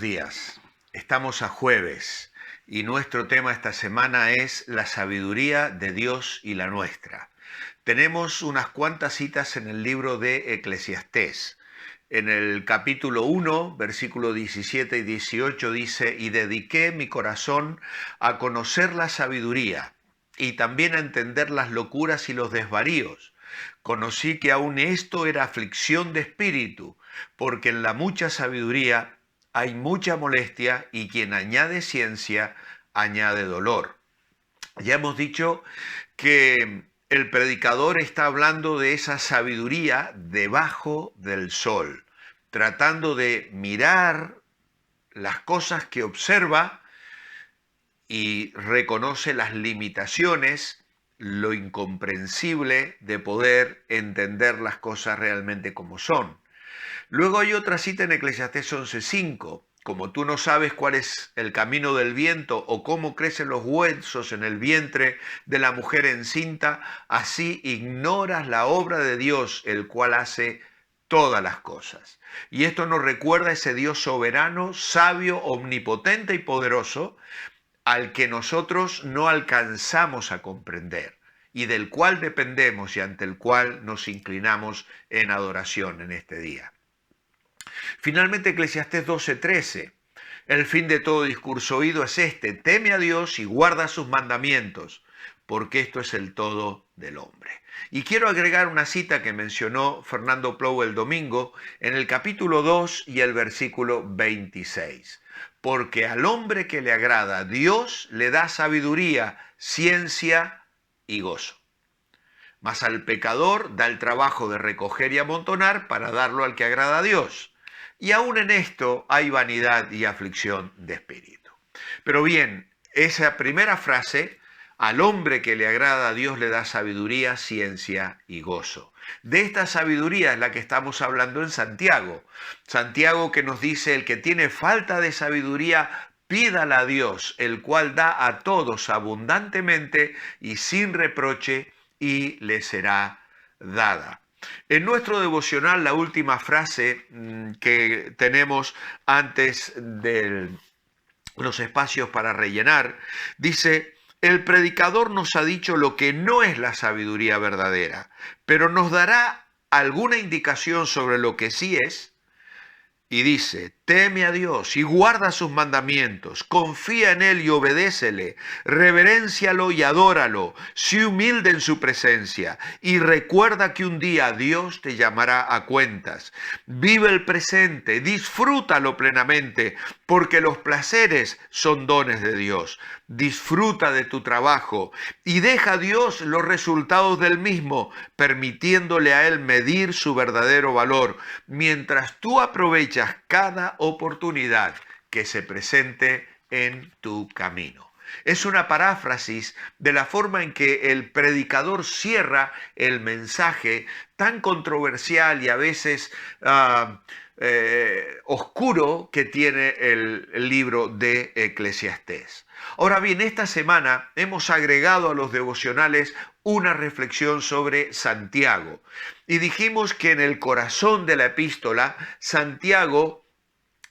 días. Estamos a jueves y nuestro tema esta semana es la sabiduría de Dios y la nuestra. Tenemos unas cuantas citas en el libro de Eclesiastés. En el capítulo 1, versículo 17 y 18 dice: y dediqué mi corazón a conocer la sabiduría y también a entender las locuras y los desvaríos. Conocí que aun esto era aflicción de espíritu, porque en la mucha sabiduría hay mucha molestia y quien añade ciencia añade dolor. Ya hemos dicho que el predicador está hablando de esa sabiduría debajo del sol, tratando de mirar las cosas que observa y reconoce las limitaciones, lo incomprensible de poder entender las cosas realmente como son. Luego hay otra cita en Eclesiastés 11:5. Como tú no sabes cuál es el camino del viento o cómo crecen los huesos en el vientre de la mujer encinta, así ignoras la obra de Dios, el cual hace todas las cosas. Y esto nos recuerda a ese Dios soberano, sabio, omnipotente y poderoso, al que nosotros no alcanzamos a comprender y del cual dependemos y ante el cual nos inclinamos en adoración en este día. Finalmente, Eclesiastés 12:13. El fin de todo discurso oído es este: teme a Dios y guarda sus mandamientos, porque esto es el todo del hombre. Y quiero agregar una cita que mencionó Fernando Plou el domingo en el capítulo 2 y el versículo 26. Porque al hombre que le agrada, Dios le da sabiduría, ciencia y gozo. Mas al pecador da el trabajo de recoger y amontonar para darlo al que agrada a Dios. Y aún en esto hay vanidad y aflicción de espíritu. Pero bien, esa primera frase, al hombre que le agrada a Dios le da sabiduría, ciencia y gozo. De esta sabiduría es la que estamos hablando en Santiago. Santiago que nos dice: el que tiene falta de sabiduría, pídala a Dios, el cual da a todos abundantemente y sin reproche, y le será dada. En nuestro devocional, la última frase que tenemos antes de los espacios para rellenar, dice: el predicador nos ha dicho lo que no es la sabiduría verdadera, pero nos dará alguna indicación sobre lo que sí es. Y dice: teme a Dios y guarda sus mandamientos, confía en Él y obedécele, reveréncialo y adóralo, sé humilde en su presencia y recuerda que un día Dios te llamará a cuentas. Vive el presente, disfrútalo plenamente, porque los placeres son dones de Dios. Disfruta de tu trabajo y deja a Dios los resultados del mismo, permitiéndole a Él medir su verdadero valor, mientras tú aprovechas cada oportunidad que se presente en tu camino. Es una paráfrasis de la forma en que el predicador cierra el mensaje tan controversial y a veces oscuro que tiene el libro de Eclesiastés. Ahora bien, esta semana hemos agregado a los devocionales una reflexión sobre Santiago. Y dijimos que en el corazón de la epístola, Santiago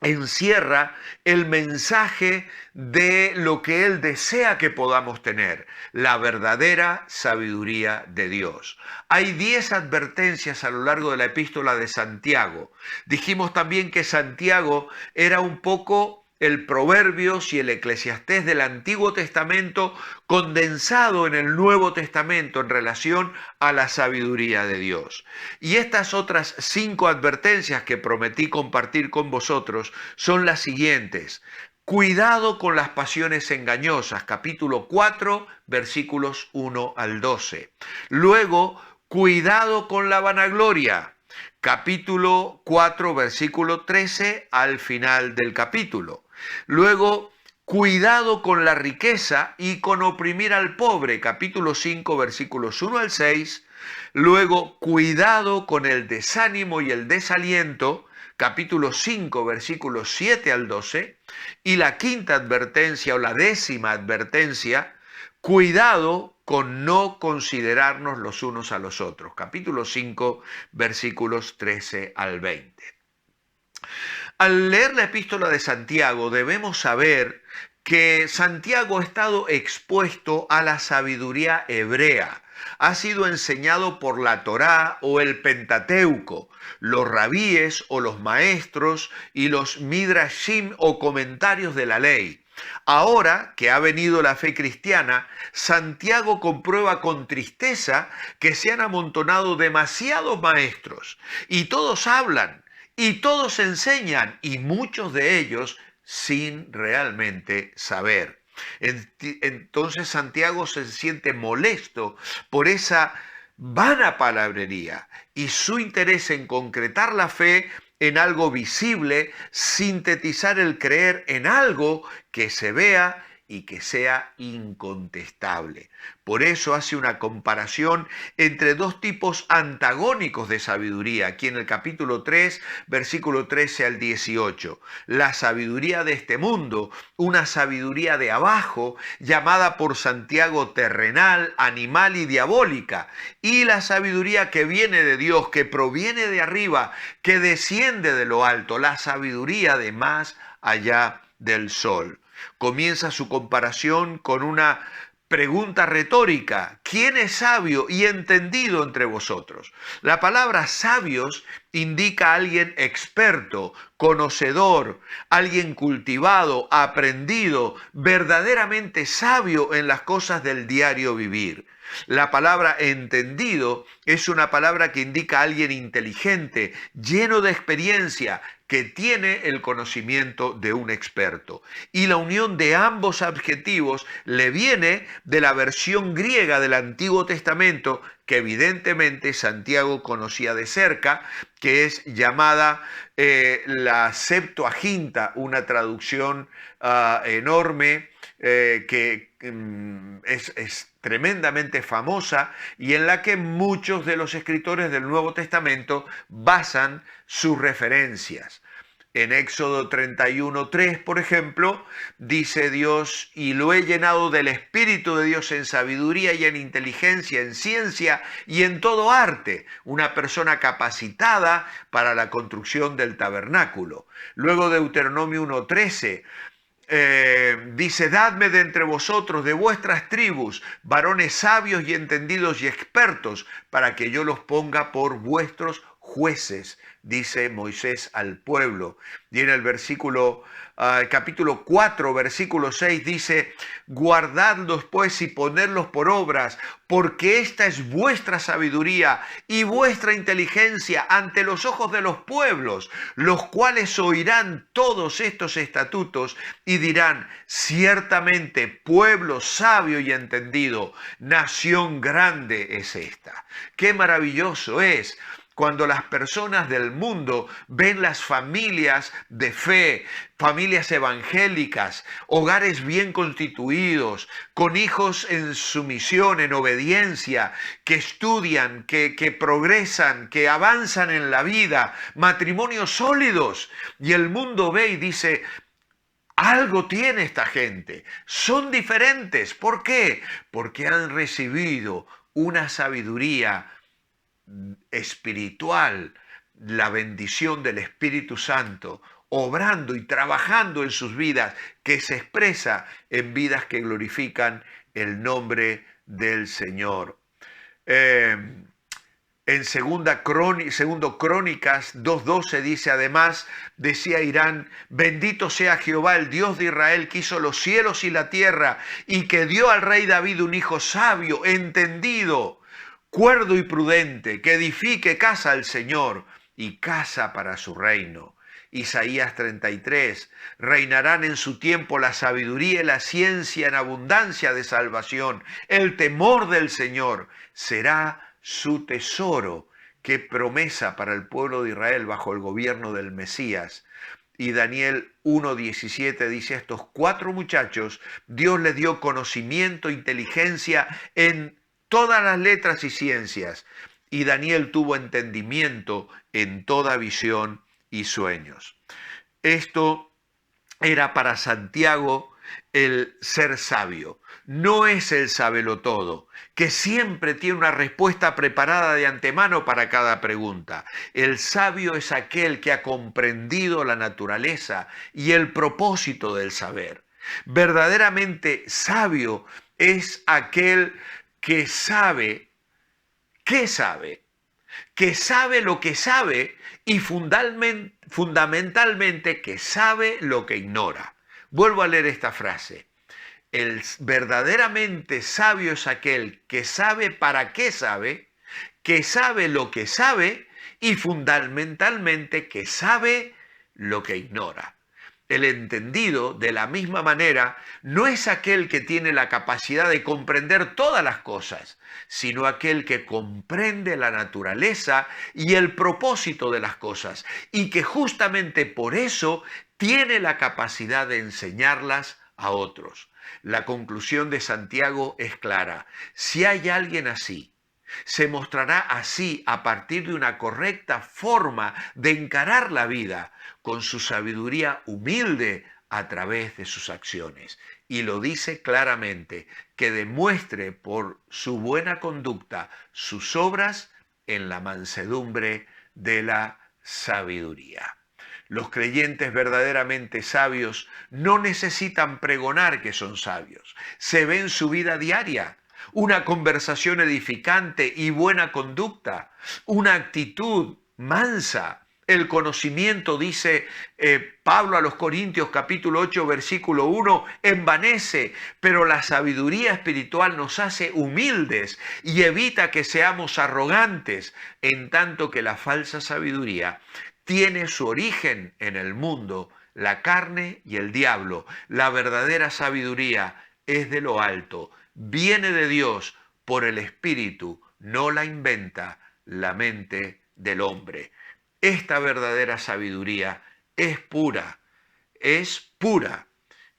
encierra el mensaje de lo que él desea que podamos tener, la verdadera sabiduría de Dios. Hay 10 advertencias a lo largo de la epístola de Santiago. Dijimos también que Santiago era un poco el Proverbios y el Eclesiastés del Antiguo Testamento condensado en el Nuevo Testamento en relación a la sabiduría de Dios. Y estas otras 5 advertencias que prometí compartir con vosotros son las siguientes. Cuidado con las pasiones engañosas, capítulo 4, versículos 1 al 12. Luego, cuidado con la vanagloria, capítulo 4, versículo 13 al final del capítulo. Luego, cuidado con la riqueza y con oprimir al pobre, capítulo 5, versículos 1 al 6. Luego, cuidado con el desánimo y el desaliento, capítulo 5, versículos 7 al 12. Y la quinta advertencia o la 10ª advertencia: cuidado con no considerarnos los unos a los otros, capítulo 5, versículos 13 al 20. Al leer la epístola de Santiago debemos saber que Santiago ha estado expuesto a la sabiduría hebrea. Ha sido enseñado por la Torá o el Pentateuco, los rabíes o los maestros y los midrashim o comentarios de la ley. Ahora que ha venido la fe cristiana, Santiago comprueba con tristeza que se han amontonado demasiados maestros y todos hablan y todos enseñan y muchos de ellos sin realmente saber. Entonces Santiago se siente molesto por esa vana palabrería y su interés en concretar la fe en algo visible, sintetizar el creer en algo que se vea y que sea incontestable. Por eso hace una comparación entre dos tipos antagónicos de sabiduría, aquí en el capítulo 3, versículo 13 al 18. La sabiduría de este mundo, una sabiduría de abajo, llamada por Santiago terrenal, animal y diabólica, y la sabiduría que viene de Dios, que proviene de arriba, que desciende de lo alto, la sabiduría de más allá del sol. Comienza su comparación con una pregunta retórica: ¿quién es sabio y entendido entre vosotros? La palabra sabios indica a alguien experto, conocedor, alguien cultivado, aprendido, verdaderamente sabio en las cosas del diario vivir. La palabra entendido es una palabra que indica a alguien inteligente, lleno de experiencia, que tiene el conocimiento de un experto. Y la unión de ambos adjetivos le viene de la versión griega del Antiguo Testamento, que evidentemente Santiago conocía de cerca, que es llamada la Septuaginta, una traducción enorme que es tremendamente famosa y en la que muchos de los escritores del Nuevo Testamento basan sus referencias. En Éxodo 31:3, por ejemplo, dice Dios: y lo he llenado del Espíritu de Dios en sabiduría y en inteligencia, en ciencia y en todo arte, una persona capacitada para la construcción del tabernáculo. Luego Deuteronomio 1:13, dice: dadme de entre vosotros, de vuestras tribus, varones sabios y entendidos y expertos, para que yo los ponga por vuestros jueces, dice Moisés al pueblo. Y en el capítulo 4, versículo 6 dice: guardadlos pues y ponedlos por obras, porque esta es vuestra sabiduría y vuestra inteligencia ante los ojos de los pueblos, los cuales oirán todos estos estatutos y dirán: ciertamente pueblo sabio y entendido, nación grande es esta. Qué maravilloso es cuando las personas del mundo ven las familias de fe, familias evangélicas, hogares bien constituidos, con hijos en sumisión, en obediencia, que estudian, que progresan, que avanzan en la vida, matrimonios sólidos. Y el mundo ve y dice: algo tiene esta gente, son diferentes. ¿Por qué? Porque han recibido una sabiduría espiritual, la bendición del Espíritu Santo, obrando y trabajando en sus vidas, que se expresa en vidas que glorifican el nombre del Señor. En segundo Crónicas 2:12 dice además, decía Irán: bendito sea Jehová, el Dios de Israel, que hizo los cielos y la tierra, y que dio al rey David un hijo sabio, entendido, cuerdo y prudente, que edifique casa al Señor y casa para su reino. Isaías 33, reinarán en su tiempo la sabiduría y la ciencia en abundancia de salvación. El temor del Señor será su tesoro. Qué promesa para el pueblo de Israel bajo el gobierno del Mesías. Y Daniel 1:17 dice: a estos 4 muchachos Dios les dio conocimiento, inteligencia en todas las letras y ciencias, y Daniel tuvo entendimiento en toda visión y sueños. Esto era para Santiago el ser sabio. No es el sabelotodo, que siempre tiene una respuesta preparada de antemano para cada pregunta. El sabio es aquel que ha comprendido la naturaleza y el propósito del saber. Verdaderamente sabio es aquel que sabe, ¿qué sabe? Que sabe lo que sabe y fundamentalmente que sabe lo que ignora. Vuelvo a leer esta frase. El verdaderamente sabio es aquel que sabe para qué sabe, que sabe lo que sabe y fundamentalmente que sabe lo que ignora. El entendido, de la misma manera, no es aquel que tiene la capacidad de comprender todas las cosas, sino aquel que comprende la naturaleza y el propósito de las cosas, y que justamente por eso tiene la capacidad de enseñarlas a otros. La conclusión de Santiago es clara. Si hay alguien así, se mostrará así a partir de una correcta forma de encarar la vida, con su sabiduría humilde a través de sus acciones. Y lo dice claramente, que demuestre por su buena conducta sus obras en la mansedumbre de la sabiduría. Los creyentes verdaderamente sabios no necesitan pregonar que son sabios. Se ve en su vida diaria. Una conversación edificante y buena conducta, una actitud mansa. El conocimiento, dice Pablo a los Corintios capítulo 8 versículo 1, envanece, pero la sabiduría espiritual nos hace humildes y evita que seamos arrogantes, en tanto que la falsa sabiduría tiene su origen en el mundo, la carne y el diablo. La verdadera sabiduría es de lo alto, viene de Dios por el Espíritu, no la inventa la mente del hombre. Esta verdadera sabiduría es pura,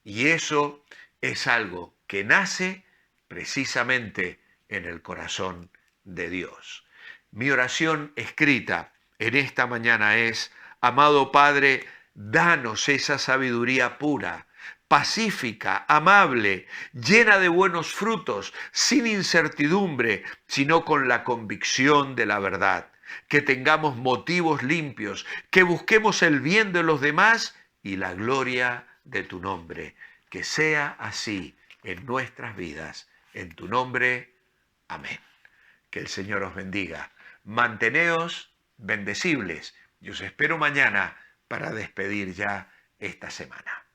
y eso es algo que nace precisamente en el corazón de Dios. Mi oración escrita en esta mañana es: amado Padre, danos esa sabiduría pura, pacífica, amable, llena de buenos frutos, sin incertidumbre, sino con la convicción de la verdad. Que tengamos motivos limpios, que busquemos el bien de los demás y la gloria de tu nombre. Que sea así en nuestras vidas. En tu nombre, amén. Que el Señor os bendiga. Manteneos bendecibles. Y os espero mañana para despedir ya esta semana.